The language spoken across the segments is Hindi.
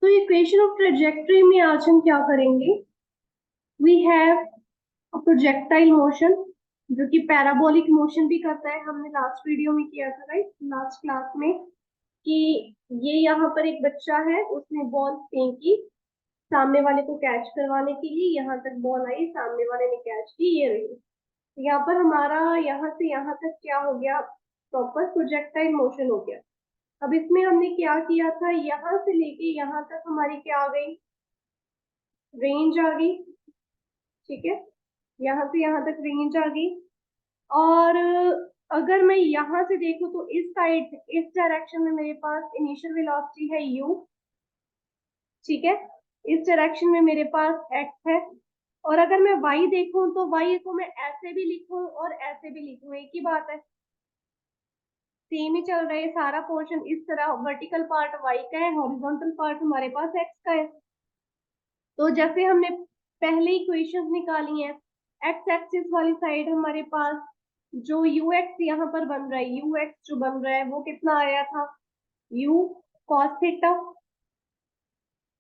तो इक्वेशन ऑफ ट्रेजेक्टरी में आज हम क्या करेंगे। We have a projectile motion जो कि पैराबोलिक मोशन भी करता है। हमने लास्ट वीडियो में किया था, राइट, लास्ट क्लास में, कि ये यहाँ पर एक बच्चा है, उसने बॉल फेंकी सामने वाले को कैच करवाने के लिए, यहाँ तक बॉल आई, सामने वाले ने कैच की, ये रही। यहाँ पर हमारा यहाँ से यहाँ तक क्या हो गया, प्रॉपर प्रोजेक्टाइल मोशन हो गया। अब इसमें हमने क्या किया था, यहाँ से लेके यहाँ तक हमारी क्या आ गई, रेंज आ गई। ठीक है, यहाँ से यहाँ तक रेंज आ गई। और अगर मैं यहाँ से देखूं तो इस साइड, इस डायरेक्शन में मेरे पास इनिशियल वेलोसिटी है u। ठीक है, इस डायरेक्शन में मेरे पास x है। और अगर मैं y देखूं तो y को मैं ऐसे भी लिखूं और ऐसे भी लिखूं, एक ही बात है, सेम ही चल रहा है। सारा पोर्शन इस तरह, वर्टिकल पार्ट y का है, हॉरिजॉन्टल पार्ट हमारे पास x का है। तो जैसे हमने पहले इक्वेशंस निकाली हैं, एक्स एक्सिस वाली साइड हमारे पास जो यू एक्स यहाँ पर बन रहा है, यू एक्स जो बन रहा है वो कितना आया था, यू कॉस थीटा,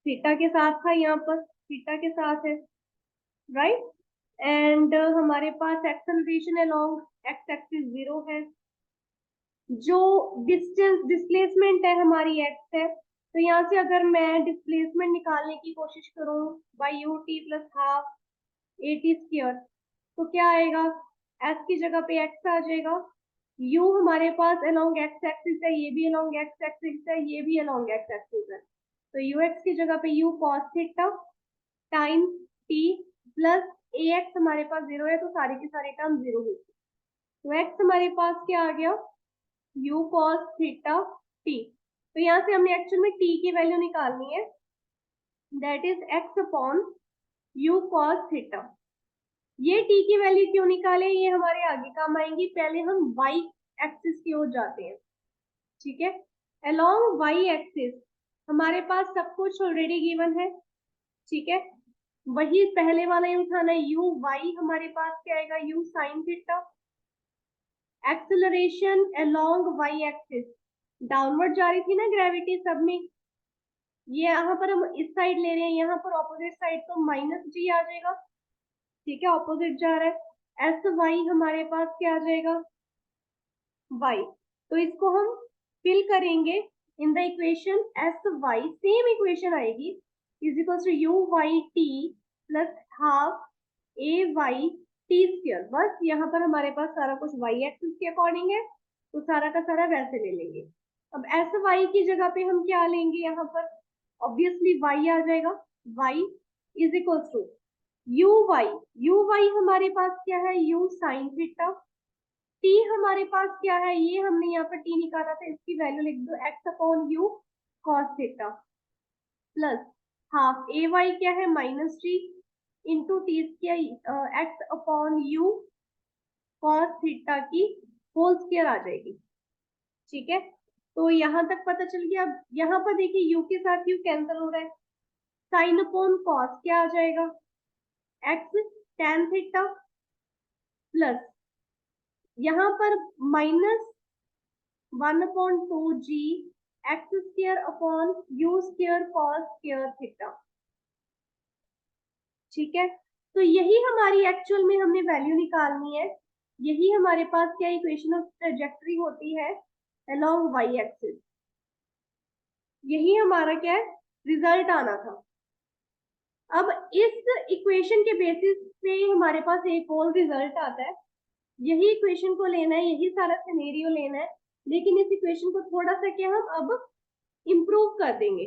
थीटा के साथ था, यहाँ पर थीटा के साथ है, राइट। एंड हमारे पास एक्सेलरेशन अलोंग एक्स एक्सिस 0 है। जो डिस्टेंस डिस्प्लेसमेंट है हमारी एक्स है, तो यहाँ से अगर मैं डिस्प्लेसमेंट निकालने की कोशिश करूँ by U T plus half A T square, तो क्या आएगा, s की जगह पे x आ जाएगा। u हमारे पास अलोंग एक्स एक्सिस है, ये भी अलोंग एक्स एक्सिस है, ये भी अलोंग एक्स एक्सिस है, तो ux की जगह पे u cos theta time t plus ax हमारे पास 0 है, तो सारी की सारी टर्म 0 होगी। तो x हमारे पास क्या आ गया, u cos थीटा t। तो यहाँ से हमने एक्चुअल में t की वैल्यू निकालनी है, that is x upon u cos theta. ये t की वैल्यू क्यों निकाले, ये हमारे आगे काम आएंगी। पहले हम y एक्सिस की ओर जाते हैं। ठीक है, अलोंग y एक्सिस हमारे पास सब कुछ ऑलरेडी गिवन है। ठीक है, वही पहले वाला ही उठाना है, u y हमारे पास क्या आएगा, u sine theta. Acceleration along y axis, downward जा रही थी ना ग्रेविटी सब में, ये यहाँ पर हम इस साइड ले रहे हैं, यहाँ पर ऑपोजिट साइड तो माइनस जी आ जाएगा। ठीक है, ऑपोजिट जा रहा है, एस वाई हमारे पास क्या आ जाएगा, वाई। तो इसको हम फिल करेंगे in the equation s y, same equation आएगी, is equal to you Y T plus half A Y T square. बस यहाँ पर हमारे पास सारा कुछ वाई एक्सिस के अकॉर्डिंग है, तो सारा का सारा वैसे ले लेंगे। अब एस वाई की जगह पे हम क्या लेंगे, यहाँ पर ऑब्वियसली वाई आ जाएगा, y is equal to you y हमारे पास क्या है, यू साइन थीटा। टी हमारे पास क्या है, ये हमने यहाँ पर टी निकाला था, इसकी वैल्यू लिख दो, x upon u cos theta plus half ए वाई क्या है, minus t into t square x upon u cos theta की होल स्क्वायर आ जाएगी। ठीक है, तो यहाँ तक पता चल गया। अब यहाँ पर देखिए यू के साथ यू कैंसिल हो रहा है, साइन अपॉन कॉस क्या आ जाएगा, एक्स टेन थीटा प्लस यहाँ पर minus 1/2 g x square upon u square cos square theta. ठीक है, तो यही हमारी एक्चुअल में हमने वैल्यू निकालनी है। यही हमारे पास क्या इक्वेशन ऑफ ट्रेजेक्टरी होती है अलोंग वाई एक्सिस। यही हमारा क्या है, रिजल्ट आना था। अब इस इक्वेशन के बेसिस पे हमारे पास एक और रिजल्ट आता है। यही इक्वेशन को लेना है, यही सारा सिनेरियो लेना है, लेकिन इस इक्वेशन को थोड़ा सा क्या हम अब इम्प्रूव कर देंगे।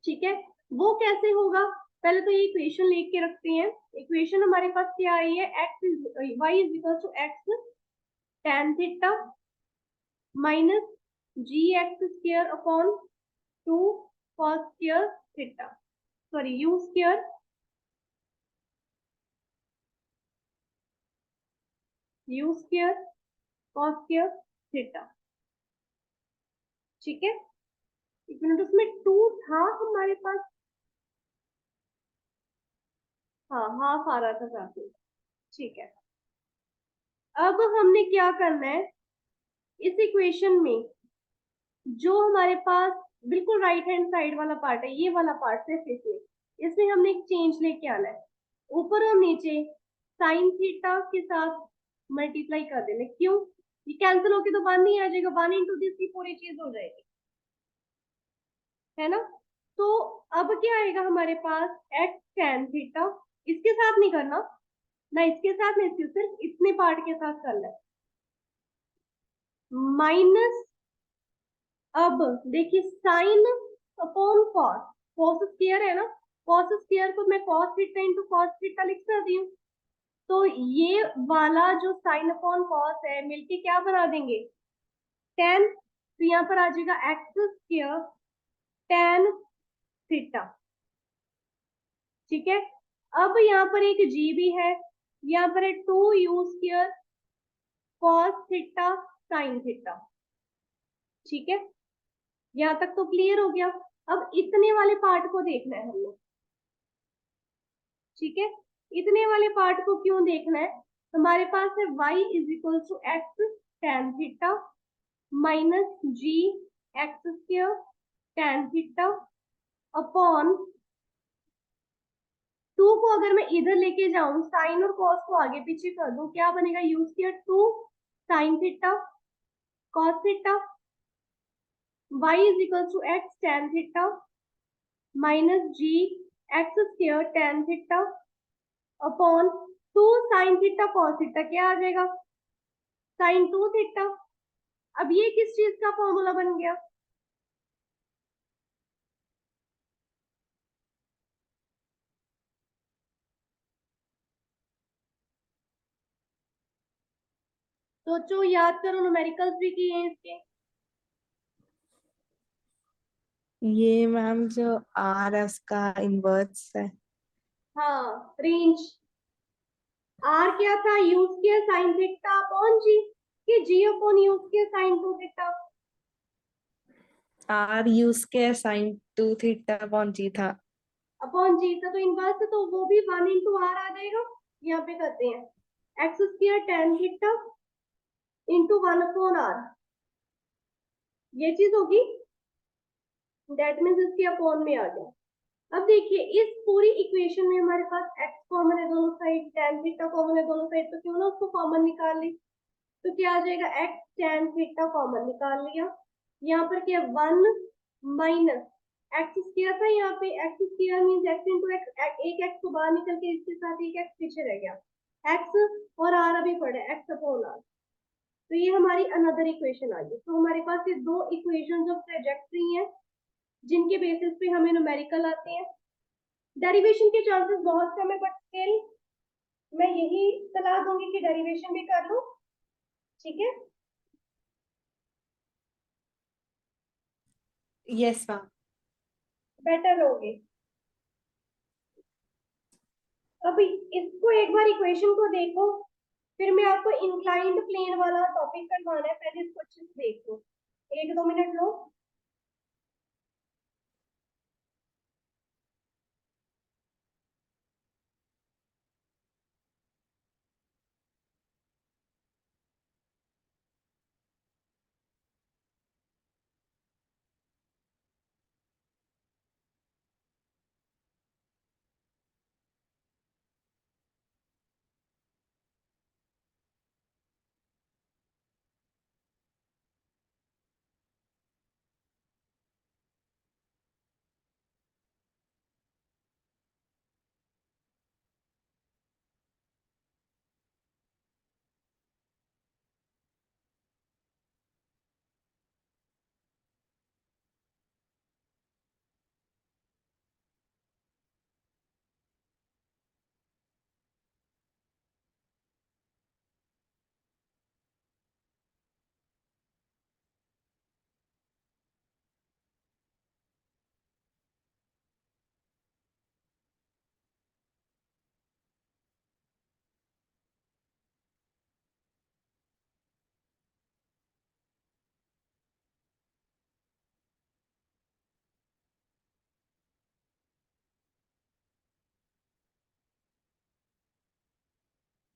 ठीक है, वो कैसे होगा, पहले तो ये इक्वेशन लिख के रखते हैं। इक्वेशन हमारे पास क्या आई है, x is y is equal to x tan theta minus g x square upon 2 cos square theta, sorry u square cos square theta. ठीक है, एक मिनट, उसमें टू था हमारे पास, हाँ हाफ आ रहा था काफी। ठीक है, अब हमने क्या करना है, इस इक्वेशन में जो हमारे पास बिल्कुल राइट हैंड साइड वाला पार्ट है, ये वाला पार्ट सिर्फ इसमें हमने एक चेंज लेके आना है। ऊपर और नीचे साइन थीटा के साथ मल्टीप्लाई कर देना। क्यों? ये कैंसिल होके तो वन ही आ जाएगा, वन इंटू दिस की पूरी चीज हो जाएगी, है ना। तो अब क्या आएगा हमारे पास, एक्स टेन थीटा, इसके साथ नहीं करना ना, इसके साथ नहीं, सिर्फ इतने पार्ट के साथ करना है। माइनस, अब देखिए sine upon cos, cos square है ना, कॉस स्क्वायर को मैं cos theta into cos theta लिख सकती हूँ। तो ये वाला जो साइन अपॉन कॉस है मिलके क्या बना देंगे, टेन। तो यहाँ पर आ जाएगा एक्स स्क्वायर टेन थीटा। ठीक है, अब यहाँ पर एक जी भी है, यहाँ पर है two u square cos theta sine theta. ठीक है, यहाँ तक तो क्लियर हो गया। अब इतने वाले पार्ट को देखना है हमने। ठीक है, इतने वाले पार्ट को क्यों देखना है, हमारे पास है y is equal to x tan theta minus g x square tan theta upon two को अगर मैं इधर लेके जाऊं, साइन और कॉस को आगे पीछे कर दूं, क्या बनेगा, u square two sine theta cos theta, y is equal to x tan theta minus g x square tan theta upon two sine theta cos theta, क्या आ जाएगा, साइन टू थीटा। अब ये किस चीज का फॉर्मूला बन गया, सोचो, याद करो, न्यूमेरिकल्स भी किए हैं इसके। ये मैम जो आर है उसका इनवर्स है। हाँ, रेंज आर क्या था, u square sine theta upon g, कि g upon u square sine two theta R यूज के sine two theta upon g था। अपॉन जी था, तो इनवर्स है तो वो भी वन इंटू आर आ जाएगा। यहाँ पे करते हैं x square tan theta into one upon R, ये चीज होगी, दैट मीन्स इसके अपॉन में आ गया। अब देखिए इस पूरी इक्वेशन में हमारे पास x कॉमन है दोनों साइड, tan थीटा कॉमन है दोनों साइड, तो क्यों ना उसको कॉमन निकाल ली। तो क्या आ जाएगा, x tan थीटा कॉमन निकाल लिया, यहाँ पर क्या वन माइनस एक्स स्क्वायर था, यहाँ पे x square means x into x, एक एक्स तो बाहर निकल के इसके साथ एक एक्स पीछे रह गया, एक्स और आर अभी पड़े एक्स अपॉन आर। तो ये हमारी अनदर इक्वेशन आ गई। तो हमारे पास ये दो इक्वेशन ऑफ ट्रेजेक्टरी है जिनके बेसिस पे हमें न्यूमेरिकल आते हैं। डेरिवेशन के चांसेस बहुत कम है, बट स्टिल मैं यही सलाह दूंगी कि डेरिवेशन भी कर लो। ठीक है, यस मैम। बेटर होगे। अभी इसको एक बार इक्वेशन को देखो, फिर मैं आपको इंक्लाइंड प्लेन वाला टॉपिक करवाना है, पहले इसको अच्छे से देख लो, एक दो मिनट लो।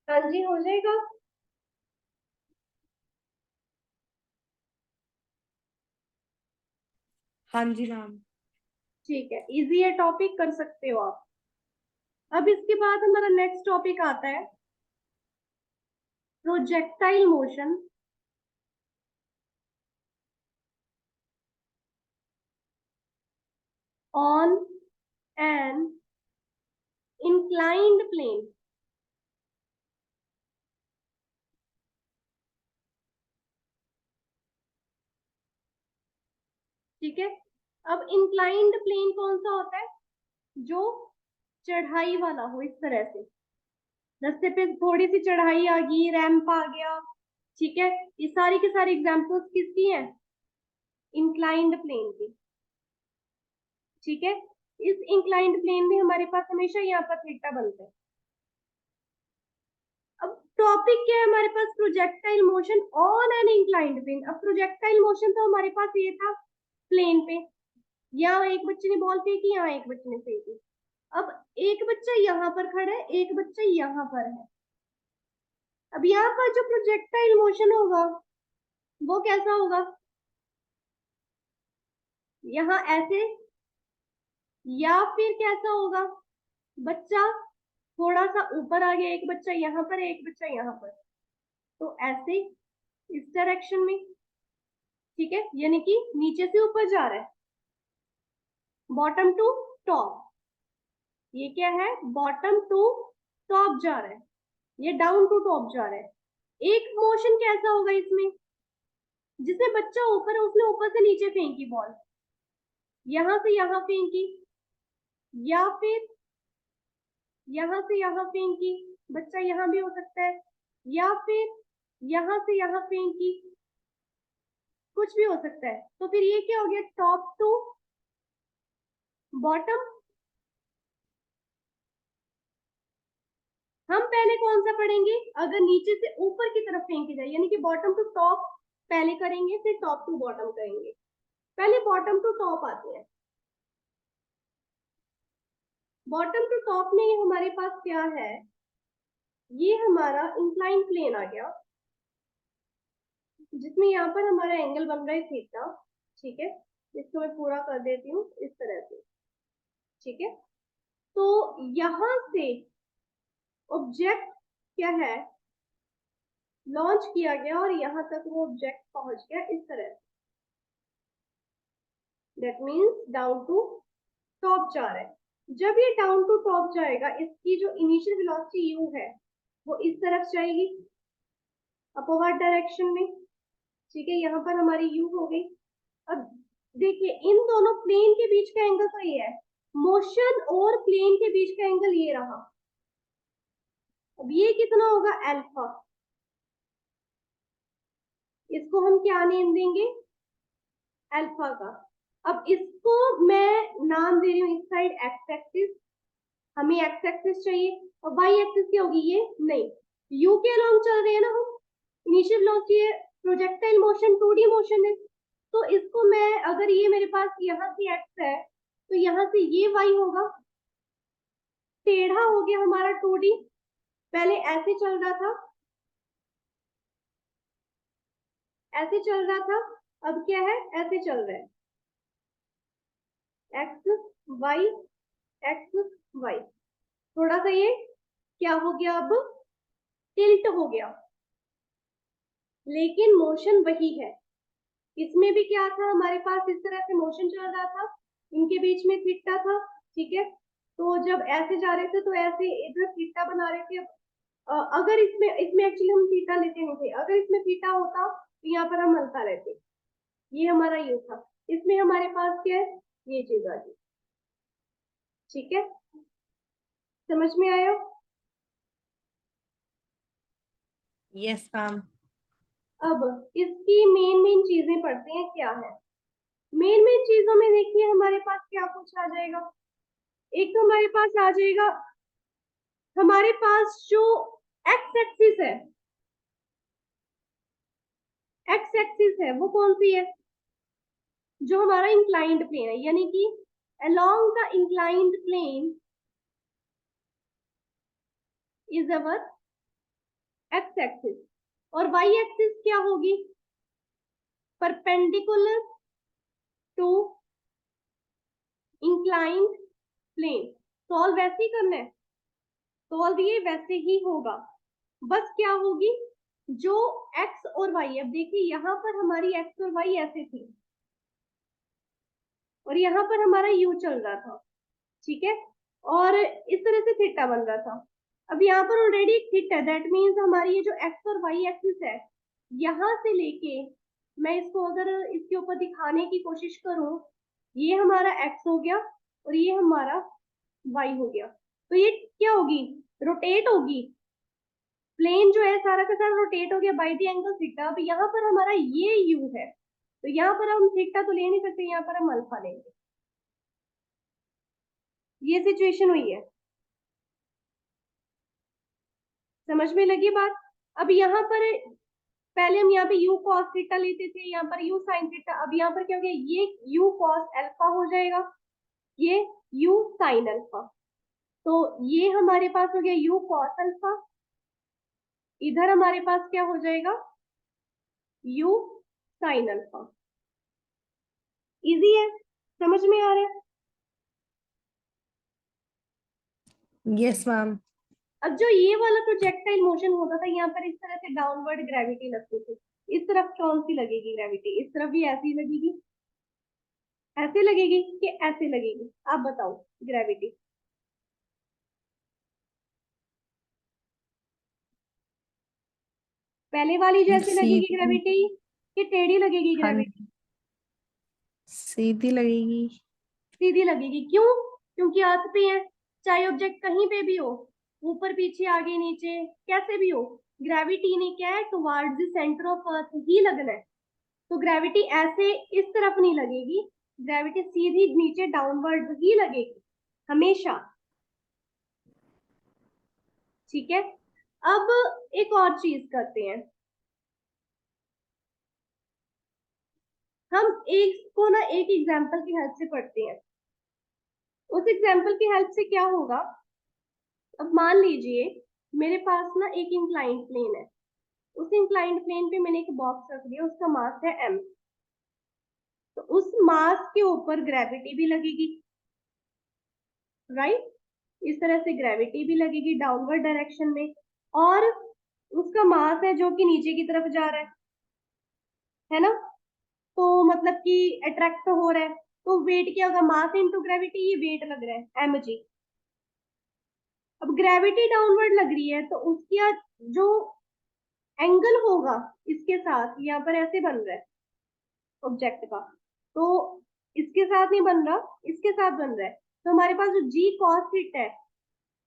हाँ जी, हो जाएगा। हाँ जी मैम। ठीक है, इजी है टॉपिक, कर सकते हो आप। अब इसके बाद हमारा नेक्स्ट टॉपिक आता है projectile motion. On an inclined plane. ठीक है, अब इंक्लाइंड प्लेन कौन सा होता है? जो चढ़ाई वाला हो, इस तरह से रास्ते पे थोड़ी सी चढ़ाई आ गई, रैंप आ गया। ठीक है, ये सारी के सारी एग्जांपल्स किसकी हैं? इंक्लाइंड प्लेन की। ठीक है, इस इंक्लाइंड प्लेन में हमारे पास हमेशा यहाँ पर थीटा बनता है। अब टॉपिक क्या है हमारे पास? Projectile motion on an inclined plane. अब प्रोजेक्टाइल मोशन तो हमारे पास ये था प्लेन पे, यहाँ एक बच्चे ने बॉल फेंकी, यहाँ एक बच्चे ने फेंकी। अब एक बच्चा यहाँ पर खड़ा है, एक बच्चा यहाँ पर है। अब यहाँ पर जो प्रोजेक्टाइल मोशन होगा वो कैसा होगा? यहाँ ऐसे, या फिर कैसा होगा? बच्चा थोड़ा सा ऊपर आ गया, एक बच्चा यहाँ पर है, एक बच्चा यहाँ पर, तो ऐसे इस डायरेक्शन में। ठीक है, यानी कि नीचे से ऊपर जा रहा है, बॉटम टू टॉप। ये क्या है? बॉटम टू टॉप जा रहा है, ये डाउन टू टॉप जा रहा है। एक मोशन कैसा होगा इसमें? जिसे बच्चा ऊपर है उसने ऊपर से नीचे फेंकी बॉल, यहां से यहां फेंकी, या फिर यहां से यहां फेंकी, बच्चा यहां भी हो सकता है, या फिर यहां से यहां फेंकी, कुछ भी हो सकता है। तो फिर ये क्या हो गया? Top to bottom. हम पहले कौन सा पढ़ेंगे? अगर नीचे से ऊपर की तरफ फेंकी जाए, यानी कि बॉटम टू टॉप पहले करेंगे, फिर टॉप टू बॉटम करेंगे। पहले बॉटम टू टॉप आते हैं। बॉटम टू टॉप में ये हमारे पास क्या है? ये हमारा इंक्लाइन प्लेन आ गया, जिसमें यहाँ पर हमारा एंगल बन रहा है थीटा। ठीक है, इसको मैं पूरा कर देती हूँ इस तरह से। ठीक है, तो यहां से ऑब्जेक्ट क्या है? लॉन्च किया गया और यहां तक वो ऑब्जेक्ट पहुंच गया इस तरह से। That means down to top जा रहा है। जब ये डाउन टू टॉप जाएगा, इसकी जो इनिशियल वेलोसिटी u है वो इस तरफ जाएगी, अपवर्ड डायरेक्शन में। ठीक है, यहाँ पर हमारी u हो गई। अब देखिए, इन दोनों प्लेन के बीच का एंगल तो ये है, मोशन और प्लेन के बीच का एंगल ये रहा। अब ये कितना होगा? अल्फा। इसको हम क्या नेम देंगे? अल्फा का। अब इसको मैं नाम दे रही हूँ इस साइड एक्स एक्सिस, हमें एक्स एक्सिस चाहिए। और वाई एक्सिस क्या होगी? ये नहीं, यू के अलोंग चल रहे हैं ना हम। इनिशियल वेलोसिटी है, प्रोजेक्टाइल मोशन 2D मोशन है, तो इसको मैं, अगर ये मेरे पास यहाँ से एक्स है तो यहाँ से ये वाई होगा। टेढ़ा हो गया हमारा 2D, पहले ऐसे चल रहा था, ऐसे चल रहा था, अब क्या है? ऐसे चल रहा है, एक्स वाई, एक्स वाई। थोड़ा सा ये क्या हो गया? अब टिल्ट हो गया, लेकिन मोशन वही है। इसमें भी क्या था हमारे पास? इस तरह से मोशन चल रहा था, इनके बीच में थीटा था। ठीक है, तो जब ऐसे जा रहे थे तो ऐसे इधर थीटा बना रहे थे। अगर इसमें इसमें एक्चुअली हम थीटा लेते नहीं थे, अगर इसमें थीटा होता तो यहाँ पर हम हलता रहते। ये हमारा यू था, इसमें हमारे पास क्या है? ये चीज आ गई। ठीक है, समझ में आया? Yes ma'am. अब इसकी मेन मेन चीजें पढ़ते हैं क्या है। मेन मेन चीजों में देखिए हमारे पास क्या कुछ आ जाएगा। एक तो हमारे पास आ जाएगा, हमारे पास जो एक्स एक्सिस है, एक्स एक्सिस है वो कौन सी है? जो हमारा इंक्लाइंड प्लेन है, यानी कि along the inclined plane is our x axis. और वाई एक्सिस क्या होगी? Perpendicular to inclined plane. Solve वैसे ही करना है, सॉल्व ये वैसे ही होगा, बस क्या होगी जो x और y, अब देखिए यहाँ पर हमारी x और y ऐसे थी और यहाँ पर हमारा u चल रहा था, ठीक है, और इस तरह से थीटा बन रहा था। अब यहाँ पर ऑलरेडी एक थीटा, दैट मीन्स हमारी ये जो x और y एक्सिस है, यहाँ से लेके मैं इसको अगर इसके ऊपर दिखाने की कोशिश करूं, ये हमारा x हो गया और ये हमारा y हो गया, तो ये क्या होगी, रोटेट होगी, प्लेन जो है सारा का सारा रोटेट हो गया बाय द एंगल थीटा। अब यहाँ पर हमारा ये u है, तो यहाँ पर हम थीटा तो ले नहीं सकते, यहाँ पर हम अल्फा लेंगे, ये सिचुएशन हुई है, समझ में लगी बात। अब यहाँ पर पहले हम यहाँ पे u cos थीटा लेते थे, यहाँ पर u sin थीटा, अब यहाँ पर क्या हो गया, ये u cos अल्फा हो जाएगा, ये u sin अल्फा, तो ये हमारे पास हो गया u cos अल्फा, इधर हमारे पास क्या हो जाएगा, u sin अल्फा। इजी है, समझ में आ रहा है। Yes ma'am. अब जो ये वाला प्रोजेक्टाइल मोशन होता था, यहाँ पर इस तरह से डाउनवर्ड ग्रेविटी लगती थी, इस तरफ कौन सी लगेगी ग्रेविटी, इस तरफ भी ऐसी लगेगी, ऐसे लगेगी कि ऐसे लगेगी, आप बताओ ग्रेविटी। पहले वाली जैसी लगेगी सीधी। ग्रेविटी कि टेढ़ी लगेगी हाँ, ग्रेविटी, सीधी लगेगी। सीधी लगेगी, क्यों, क्योंकि अर्थ पे है, चाहे ऑब्जेक्ट कहीं पे भी हो, ऊपर पीछे आगे नीचे कैसे भी हो, ग्रेविटी ने क्या है, towards the centre of earth ही लगना है, तो ग्रेविटी ऐसे इस तरफ नहीं लगेगी, ग्रेविटी सीधी नीचे डाउनवर्ड ही लगेगी हमेशा, ठीक है। अब एक और चीज करते हैं, हम एक को ना एक एग्जांपल की हेल्प से पढ़ते हैं, उस एग्जांपल की हेल्प से क्या होगा, अब मान लीजिए मेरे पास ना एक इंक्लाइंड प्लेन है, उस इंक्लाइंड प्लेन पे मैंने एक बॉक्स रख दिया, उसका मास है m, तो उस मास के ऊपर ग्रेविटी भी लगेगी, राइट, इस तरह से ग्रेविटी भी लगेगी डाउनवर्ड डायरेक्शन में, और उसका मास है जो कि नीचे की तरफ जा रहा है ना, तो मतलब कि अट्रैक्ट हो रहा है, तो वेट क्या होगा, मास इनटू ग्रेविटी, ये वेट लग रहा है mg। अब ग्रेविटी डाउनवर्ड लग रही है, तो उसका जो एंगल होगा इसके साथ, यहाँ पर ऐसे बन रहा है ऑब्जेक्ट का, तो इसके साथ नहीं बन रहा, इसके साथ बन रहा है, तो हमारे पास जो जी कॉस थीटा है,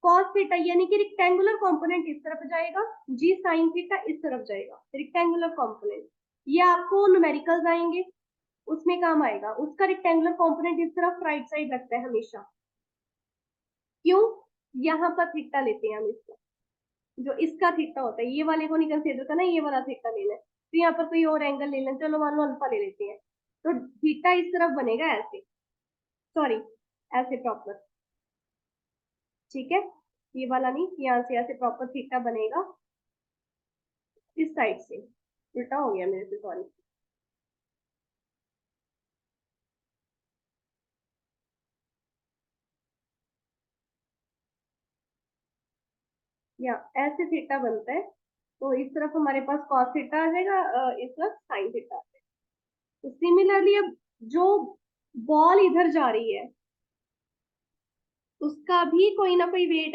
कॉस थीटा यानी कि रेक्टेंगुलर कंपोनेंट इस तरफ जाएगा, जी साइन थीटा इस तरफ जाएगा, रेक्टेंगुलर कंपोनेंट, ये आपको न्यूमेरिकल्स आएंगे उसमें काम आएगा, उसका रेक्टेंगुलर कंपोनेंट इस तरफ राइट साइड लगता है हमेशा, क्यों, यहाँ पर थीटा लेते हैं हम इसका, जो इसका थीटा होता है, ये वाले को नहीं कंसीडर करना, ये वाला थीटा लेना है, तो यहाँ पर कोई और एंगल ले लें, चलो मान लो अल्फा ले लेते हैं, तो थीटा इस तरफ बनेगा ऐसे, सॉरी ऐसे प्रॉपर, ठीक है, ये वाला नहीं, यहाँ से ऐसे प्रॉपर थीटा बनेगा, इस साइड से उल्टा हो गया मेरे से, सॉरी, या ऐसे थीटा बनता है, तो इस तरफ हमारे पास cos थीटा आ जाएगा, इस तरफ sin थीटा आ जाएगा, तो सिमिलरली अब जो बॉल इधर जा रही है उसका भी कोई ना कोई वेट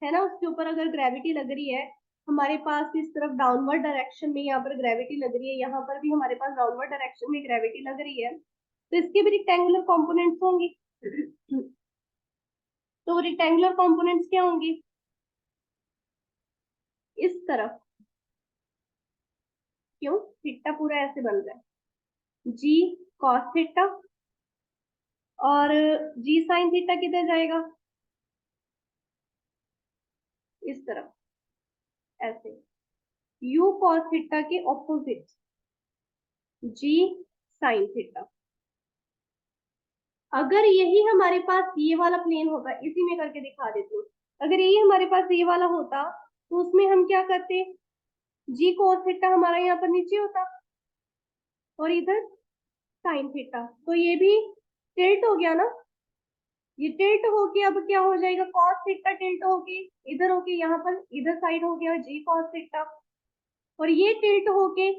है ना, उसके ऊपर अगर ग्रेविटी लग रही है, हमारे पास इस तरफ डाउनवर्ड डायरेक्शन में यहाँ पर ग्रेविटी लग रही है, यहाँ पर भी हमारे पास डाउनवर्ड डायरेक्शन में ग्रेविटी लग रही है, तो इसके भी रिक्टेंगुलर कंपोनेंट्स होंगे तो रिक्टेंगुलर कंपोनेंट्स क्या होंगे, इस तरफ, क्यों, थीटा पूरा ऐसे बन रहा है, जी कॉस थीटा, और जी साइन थीटा किधर जाएगा, इस तरफ ऐसे, यू कॉस थीटा के ऑपोजिट, जी साइन थीटा। अगर यही हमारे पास ये वाला प्लेन होता, इसी में करके दिखा देती हूँ, अगर यही हमारे पास ये वाला होता, तो उसमें हम क्या करते, जी कोस थीटा हमारा यहाँ पर नीचे होता और इधर साइन थीटा, तो ये भी टिल्ट हो गया ना, ये टिल्ट होके अब क्या हो जाएगा, कॉस थीटा टिल्ट होके इधर होके यहाँ पर इधर साइड हो गया जी कॉस थीटा, और ये टिल्ट होके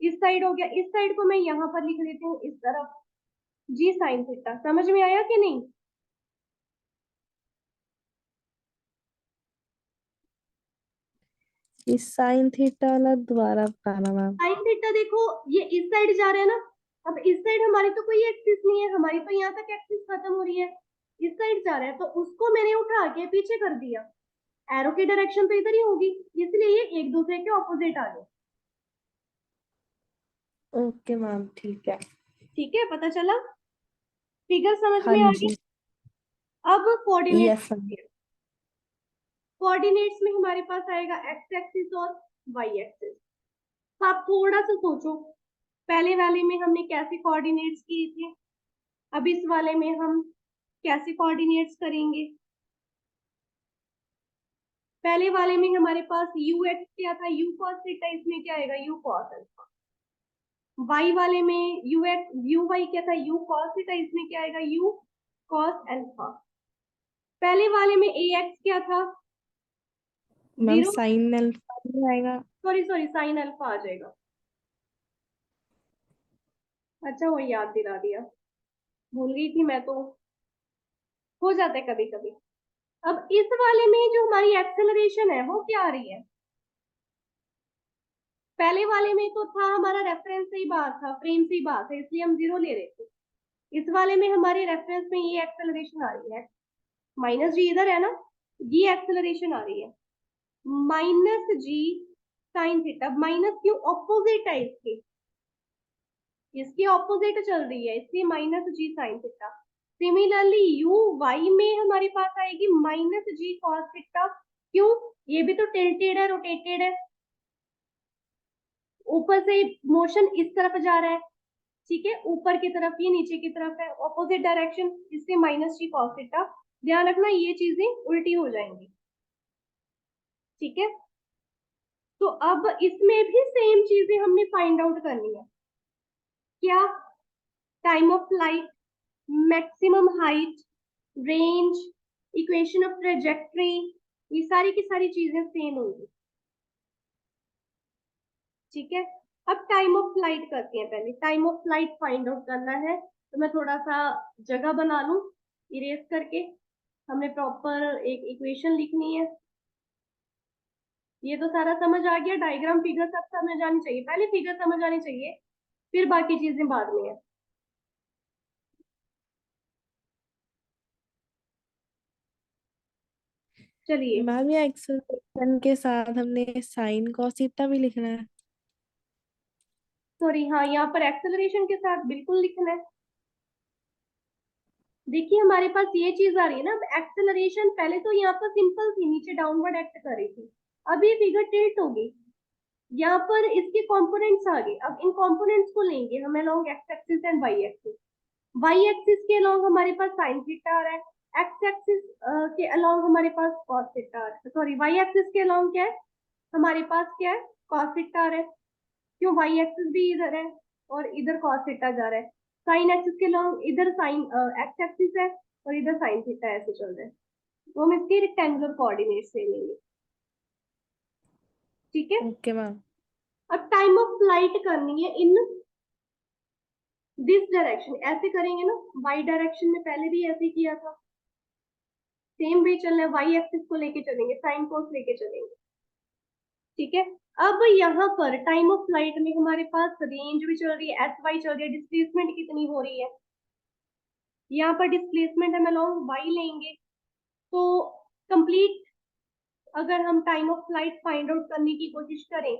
इस साइड हो गया, इस साइड को मैं यहाँ पर लिख लेती हूँ इस तरफ जी साइन थीटा। समझ में आया कि नहीं? इस साइन थीटा वाला दोबारा बताना मैम। साइन थीटा देखो, ये इस साइड जा रहा है ना, अब इस साइड हमारी तो कोई एक्सिस नहीं है, हमारी तो यहाँ तक एक्सिस खत्म हो रही है, इस साइड जा रहा है, तो उसको मैंने उठा के पीछे कर दिया, एरो की डायरेक्शन तो इधर ही होगी, इसलिए ये एक दूसरे के ऑपोजिट आ गए। ओके मैम ठीक है। ठीक है, पता चला? फिगर समझ हाँ में आ गई? जी। अब कोऑर्डिनेट, यस मैम। कोऑर्डिनेट्स में हमारे पास आएगा एक्स एक्सिस और वाई एक्सिस। तो आप थोड़ा सा सोचो, पहले वाले में हमने कैसे कोऑर्डिनेट्स किए थे, अब इस वाले में हम कैसे कोऑर्डिनेट्स करेंगे। पहले वाले में हमारे पास यू एक्स क्या था, यू कॉस थीटा, इसमें क्या आएगा यू कॉस अल्फा। वाई वाले में यू एक्स यू वाई क्या था, यू कॉस थीटा, इसमें क्या आएगा यू कॉस अल्फा। पहले वाले में ए एक्स क्या था, मैम जीरो, साइन अल्फा भी आएगा। सॉरी सॉरी साइन अल्फा आ जाएगा। अच्छा वो याद दिला दिया, भूल गई थी मैं तो, हो जाता है कभी कभी। अब इस वाले में जो हमारी एक्सेलरेशन है वो क्या आ रही है, पहले वाले में तो था हमारा रेफरेंस से ही बाहर था, फ्रेम से ही बाहर था, इसलिए हम जीरो ले रहे थे। इस वाले में हमारे रेफरेंस में ये एक्सेलरेशन आ रही है, माइनस जी इधर है ना, ये एक्सेलरेशन आ रही है minus g sine theta. Minus क्यों, ऑपोजिट है इसके, इसकी ऑपोजिट चल रही है, इसलिए minus g sine theta. Similarly u y में हमारे पास आएगी माइनस जी कॉस थीटा। क्यों, ये भी तो टिल्टेड है, रोटेटेड है, ऊपर से मोशन इस तरफ जा रहा है, ठीक है, ऊपर की तरफ, ये नीचे की तरफ है, ऑपोजिट डायरेक्शन, इससे माइनस जी कॉस थीटा। ध्यान रखना ये चीजें उल्टी हो जाएंगी, ठीक है। तो अब इसमें भी सेम चीजें हमने फाइंड आउट करनी है, क्या, time of flight, maximum height, range, equation of trajectory, ये सारी की सारी चीजें सेम होंगी, ठीक है। अब टाइम ऑफ फ्लाइट करते हैं, पहले time of flight find out करना है, तो मैं थोड़ा सा जगह बना लूं इरेज करके, हमें प्रॉपर एक इक्वेशन लिखनी है। ये तो सारा समझ आ गया, डायग्राम फिगर सब समझ आनी चाहिए, पहले फिगर समझ आनी चाहिए, फिर बाकी चीजें बाद में है। चलिए, मैम ये एक्सेलरेशन के साथ हमने साइन कॉस थीटा भी लिखना है। सॉरी, हाँ यहाँ पर एक्सेलरेशन के साथ बिल्कुल लिखना है। देखिए हमारे पास ये चीज आ रही है ना, अब एक्सेलरेशन पहले तो यहाँ पर सिंपल थी, नीचे डाउनवर्ड एक्ट कर रही थी, अब ये फिगर टिल्ट होगी, यहाँ पर इसके कंपोनेंट्स आ गए, अब इन कंपोनेंट्स को लेंगे हम along x axis and y axis. Y axis के अलोंग हमारे पास साइन थीटा आ रहा है, एक्स एक्सिस के अलोंग हमारे पास कॉस थीटा आ रहा है, सॉरी वाई एक्सिस के अलोंग क्या है हमारे पास, क्या है कॉस थीटा आ रहा है। क्यों, वाई एक्सिस भी इधर है और इधर कॉस थीटा जा रहा है, साइन एक्सिस के लॉन्ग इधर साइन एक्स एक्सिस है और इधर साइन थीटा, ऐसे चल रहा है, तो हम इसके रेक्टेंगुलर कोऑर्डिनेट से लेंगे, ठीक है। Okay ma'am. अब टाइम ऑफ फ्लाइट करनी है इन दिस डायरेक्शन, ऐसे करेंगे ना, वाई डायरेक्शन में पहले भी ऐसे किया था, सेम वे चलना है, वाई एक्सिस को लेके चलेंगे, साइन कोस लेके चलेंगे, ठीक है। अब यहाँ पर टाइम ऑफ फ्लाइट में हमारे पास रेंज भी चल रही है, एस वाई चल रही है, डिस्प्लेसमेंट कितनी हो रही है, यहाँ पर डिस्प्लेसमेंट हम अलोंग वाई लेंगे, तो कंप्लीट अगर हम time of flight find out करने की कोशिश करें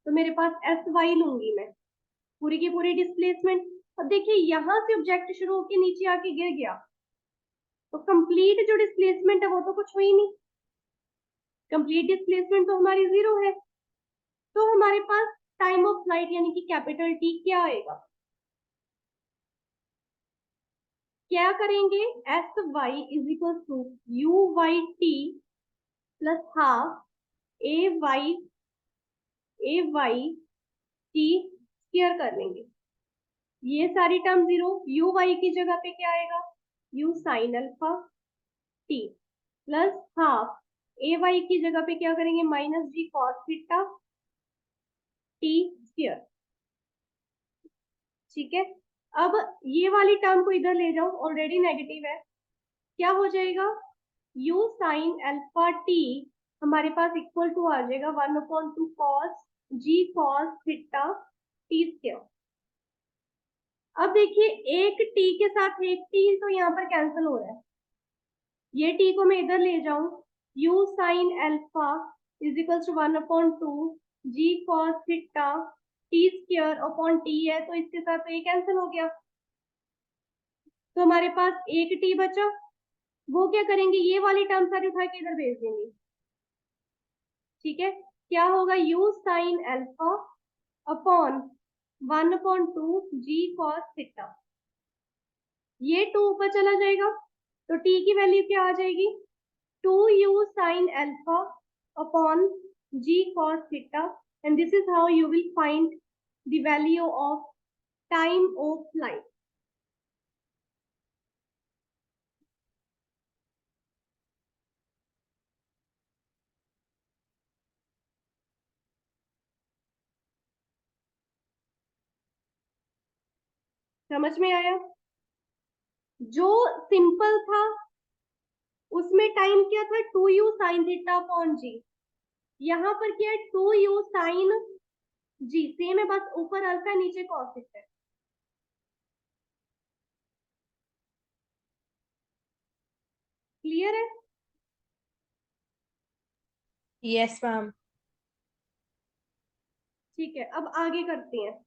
तो मेरे पास एस वाई लूंगी मैं, पूरी की पूरी डिस्प्लेसमेंट। अब देखिए यहाँ से ऑब्जेक्ट शुरू होकर नीचे आके गिर गया, तो कंप्लीट जो डिस्प्लेसमेंट है वो तो कुछ हुई नहीं, कंप्लीट डिस्प्लेसमेंट तो हमारी जीरो है, तो हमारे पास टाइम ऑफ फ्लाइट यानी कि कैपिटल टी क्या आएगा, क्या करेंगे, S Y is equal to you Y T plus half A Y T square कर लेंगे, ये सारी टर्म जीरो, यू वाई की जगह पे क्या आएगा, U sine alpha T plus half ए वाई की जगह पे क्या करेंगे, माइनस जी कॉस थीटा टी स्क्वायर। ठीक है, अब ये वाली टर्म को इधर ले जाओ, ऑलरेडी नेगेटिव है, क्या हो जाएगा, u साइन अल्फा टी हमारे पास इक्वल टू आ जाएगा 1/2 कॉस जी कॉस थीटा टी स्क्वायर। अब देखिए एक t के साथ एक t तो यहाँ पर कैंसिल हो रहा है, ये t को मैं इधर ले जाऊं, u sine alpha is equal to 1/2 G cos theta T square upon T है, तो इसके साथ तो ये कैंसिल हो गया, तो हमारे पास एक t बचा, वो क्या करेंगे, ये वाली टर्म सारी उठा के इधर भेज देंगे। ठीक है, क्या होगा, u sine alpha upon 1/2 G cos theta, ये 2 ऊपर चला जाएगा, तो t की वैल्यू क्या आ जाएगी, 2u sine alpha upon ji cos theta, and this is how you will find the value of time of flight. समझ में आया, जो सिंपल था उसमें टाइम क्या था, 2u साइन थीटा अपॉन जी, यहाँ पर क्या है, 2u साइन जी, सेम है, बस ऊपर अल्फा है नीचे कॉस थीटा है। क्लियर है, यस मैम। ठीक है, अब आगे करते हैं,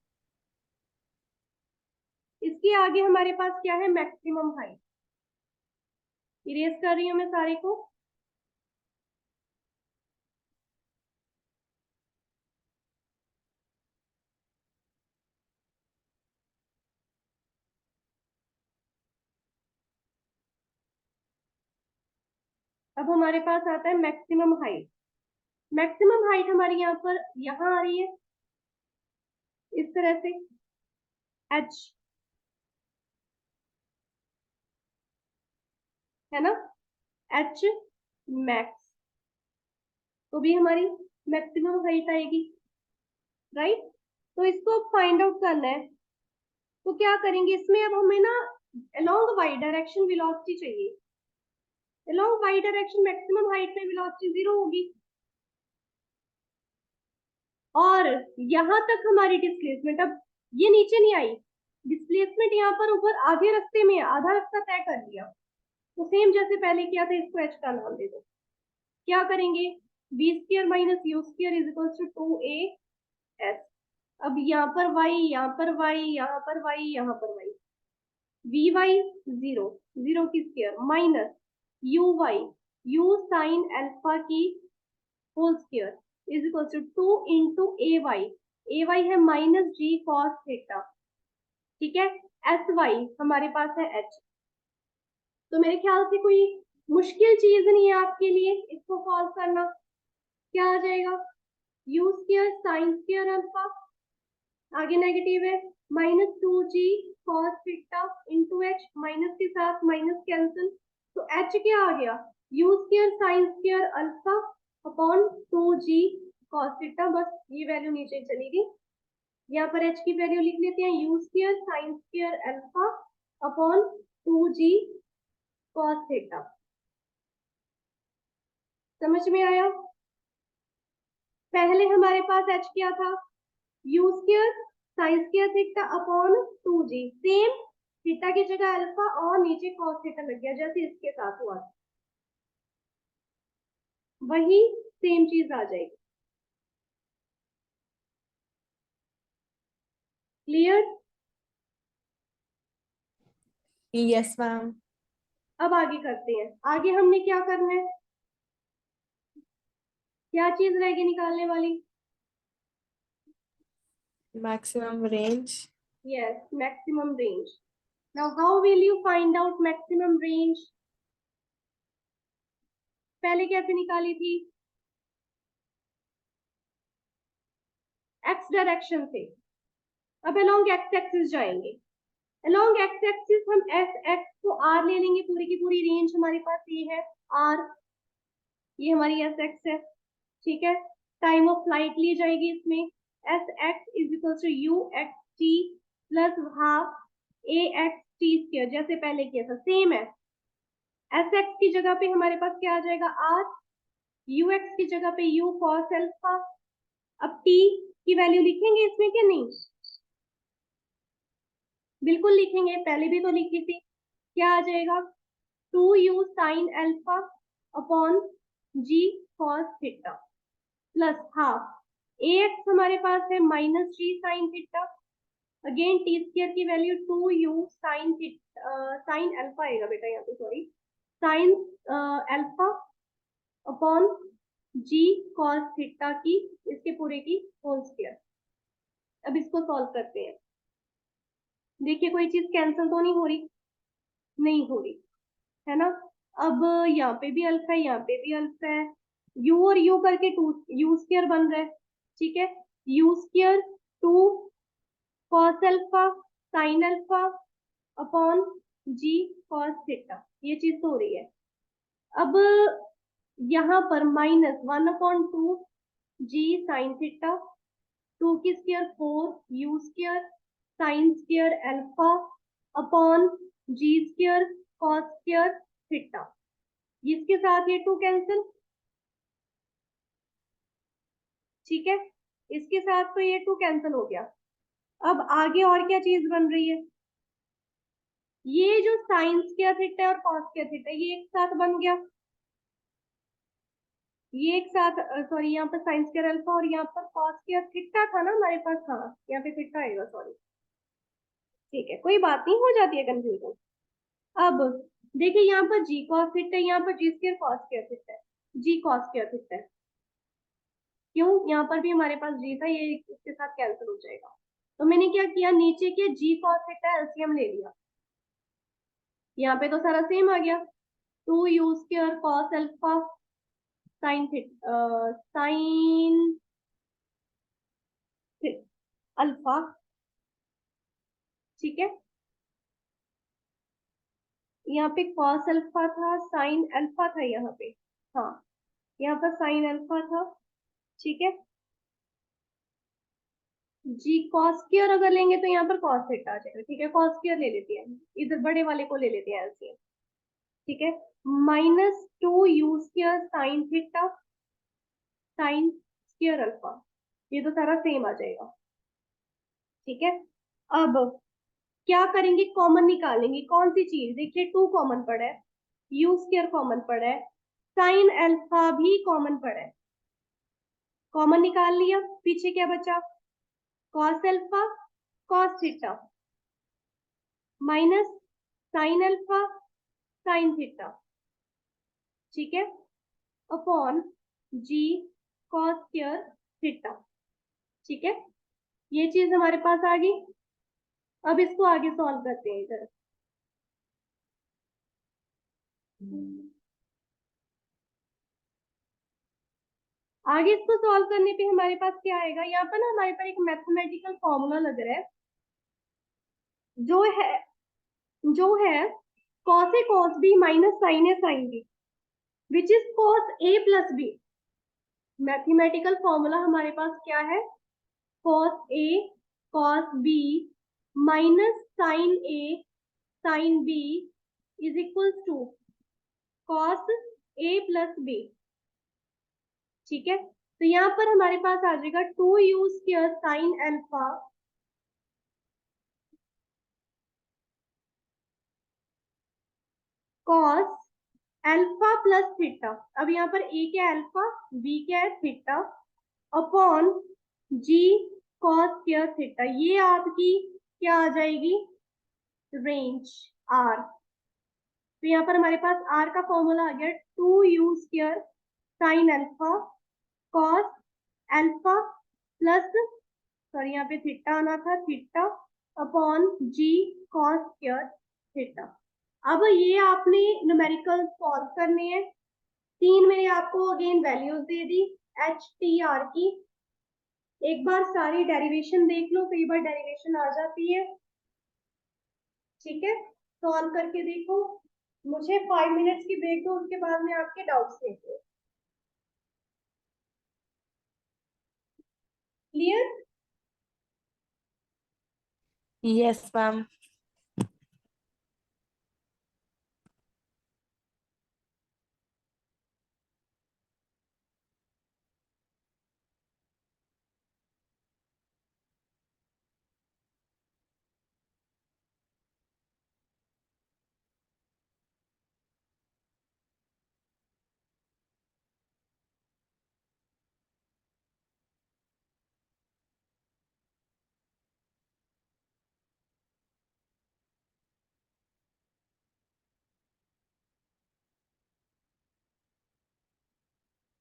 इसके आगे हमारे पास क्या है, मैक्सिमम हाइट, इरेज कर रही हूं मैं सारे को। अब हमारे पास आता है मैक्सिमम हाइट, मैक्सिमम हाइट हमारी यहाँ पर यहाँ आ रही है इस तरह से, h है ना, h मैक्स, तो भी हमारी मैक्सिमम हाइट आएगी, राइट। तो इसको फाइंड आउट करना है, तो क्या करेंगे इसमें, अब हमें ना अलोंग वाई डायरेक्शन वेलोसिटी चाहिए, along Y direction maximum height में वेलोसिटी जीरो होगी, और यहां तक हमारी डिस्प्लेसमेंट, अब ये नीचे नहीं आई, डिस्प्लेसमेंट यहाँ पर ऊपर आधे रास्ते में, आधा रास्ता तय कर लिया, तो सेम जैसे पहले किया था, इसको h का नाम दे दो, क्या करेंगे, v square minus U square is equal to 2a s, अब यहाँ पर y, यहाँ पर y, यहाँ पर y, यहाँ पर y, v y zero, zero की स्क्र minus u y, u sine alpha की whole square is equal to 2 a y है माइनस जी कॉस थीटा, ठीक है, एस वाई हमारे पास है एच, तो मेरे ख्याल से कोई मुश्किल चीज नहीं है आपके लिए इसको सॉल्व करना, क्या आ जाएगा, you square sine square alpha, आगे नेगेटिव है, minus 2g cos theta into H, minus के साथ माइनस कैंसिल, तो एच क्या आ गया, you square sine square alpha upon 2g cos theta, बस ये वैल्यू नीचे चलेगी, यहाँ पर h की वैल्यू लिख लेते हैं, you square sine square alpha upon 2g cos theta. समझ में आया, पहले हमारे पास h क्या था, u square sine square theta upon 2g, same theta की जगह अल्फा और नीचे कॉस थीटा लग गया, जैसे इसके साथ हुआ वही सेम चीज आ जाएगी। Clear, yes ma'am. अब आगे करते हैं, आगे हमने क्या करना है, क्या चीज रहेगी निकालने वाली, maximum range. Yes maximum range. Now how will you find out maximum range, पहले कैसे निकाली थी, एक्स डायरेक्शन से, अब अलोंग एक्स एक्सिस जाएंगे, अलोंग एक्स एक्सिस हम एस एक्स को आर ले लेंगे, पूरी की पूरी रेंज हमारे पास ये है आर, ये हमारी एस एक्स है, ठीक है। टाइम ऑफ फ्लाइट ली जाएगी इसमें, S X is equal to U X T plus half A X T square, जैसे पहले किया था सेम है। एस एक्स की जगह पे हमारे पास क्या आ जाएगा आर, यू एक्स की जगह पे यू कॉस एल्फा। अब टी की वैल्यू लिखेंगे इसमें कि नहीं, बिल्कुल लिखेंगे, पहले भी तो लिखी थी। क्या आ जाएगा 2u साइन एल्फा अपॉन जी कॉस थीटा प्लस हाफ ए एक्स हमारे पास है minus g sine theta, again t square की value 2u sine sine alpha आएगा बेटा यहाँ पे, सॉरी साइन एल्फा अपॉन जी कॉस थीटा की, इसके पूरे की होल स्क्वायर। अब इसको सॉल्व करते हैं, देखिए कोई चीज कैंसिल तो नहीं हो रही, नहीं हो रही है ना। अब यहाँ पे भी अल्फा है, यहाँ पे भी अल्फा है, यू और यू करके टू यू स्क्वायर बन रहा है, ठीक है। U square 2 cos alpha sine alpha upon जी कॉस थीटा, ये चीज तो हो रही है। अब यहाँ पर माइनस 1/2 जी साइन थीटा, 2 की square 4 U square sine square alpha upon G square cos square theta, इसके साथ ये 2 कैंसिल, ठीक है। इसके साथ तो ये 2 कैंसिल हो गया। अब आगे और क्या चीज बन रही है, ये जो साइन स्क्वायर थीटा है और कॉस स्क्वायर थीटा ये एक साथ बन गया, ये एक साथ, सॉरी यहाँ पर साइन स्क्वायर अल्फा और यहाँ पर कॉस स्क्वायर थीटा था ना हमारे पास, हाँ यहाँ पे थीटा आएगा, सॉरी, ठीक है कोई बात नहीं, हो जाती है कंफ्यूजन। अब देखिए यहाँ पर जी कॉस थीटा, यहाँ पर जी स्क्वायर कॉस स्क्वायर थीटा है, जी कॉस स्क्वायर थीटा है, क्यों, यहाँ पर भी हमारे पास जी था, ये इसके साथ कैंसिल हो जाएगा। तो मैंने क्या किया, नीचे के जी कॉस थीटा एलसीएम ले लिया, यहाँ पे तो सारा सेम आ गया, 2u square cos alpha sign sine alpha, ठीक है। यहाँ पे कॉस अल्फा था, साइन अल्फा था यहाँ पे, हाँ यहाँ पर साइन अल्फा था, ठीक है। जी कॉस स्क्वायर अगर लेंगे तो यहाँ पर कॉस थीटा आ जाएगा, ठीक है, कॉस स्क्वायर ले लेते हैं, इधर बड़े वाले को ले लेते हैं एलसीएम, ठीक है। -2u square sine theta sine square alpha, ये तो सारा सेम आ जाएगा, ठीक है। अब क्या करेंगे, कॉमन निकालेंगे, कौन सी चीज, देखिए 2 कॉमन पड़ा है, यू स्क्वायर कॉमन पड़ा है, साइन अल्फा भी कॉमन पड़ा है, कॉमन निकाल लिया, पीछे क्या बचा, cos alpha cos theta minus sine alpha sign theta, ठीक है, अपॉन जी कॉस स्क्वायर थीटा, ठीक है। ये चीज हमारे पास आ गई। अब इसको आगे सॉल्व करते हैं इधर, आगे इसको सॉल्व करने पे हमारे पास क्या आएगा, यहाँ पर ना हमारे पास एक मैथमेटिकल फॉर्मूला लग रहा है, जो है जो है cos A cos B minus sine A sine B which is cos A plus B. Mathematical formula हमारे पास क्या है, cos A cos B minus sine A sine B is equal to cos A plus B, ठीक है। तो यहाँ पर हमारे पास आ जाएगा 2u square sine alpha cos alpha plus theta, अब यहाँ पर a क्या है अल्फा, b क्या है theta, upon g cos square theta, ये आपकी क्या आ जाएगी, रेंज r। तो यहाँ पर हमारे पास r का फॉर्मूला आ गया 2u square sine alpha cos alpha plus, sorry यहाँ पे थीटा आना था, theta upon g cos square theta. अब ये आपने न्यूमेरिकल सॉल्व करने हैं, 3 मैंने आपको again values they the H T R की, एक बार सारी डेरिवेशन देख लो, कई बार डेरिवेशन आ जाती है, ठीक है, सॉल्व करके देखो। मुझे 5 मिनट्स की ब्रेक दो, उसके बाद में आपके डाउट्स लेते हैं। क्लियर? Yes, ma'am.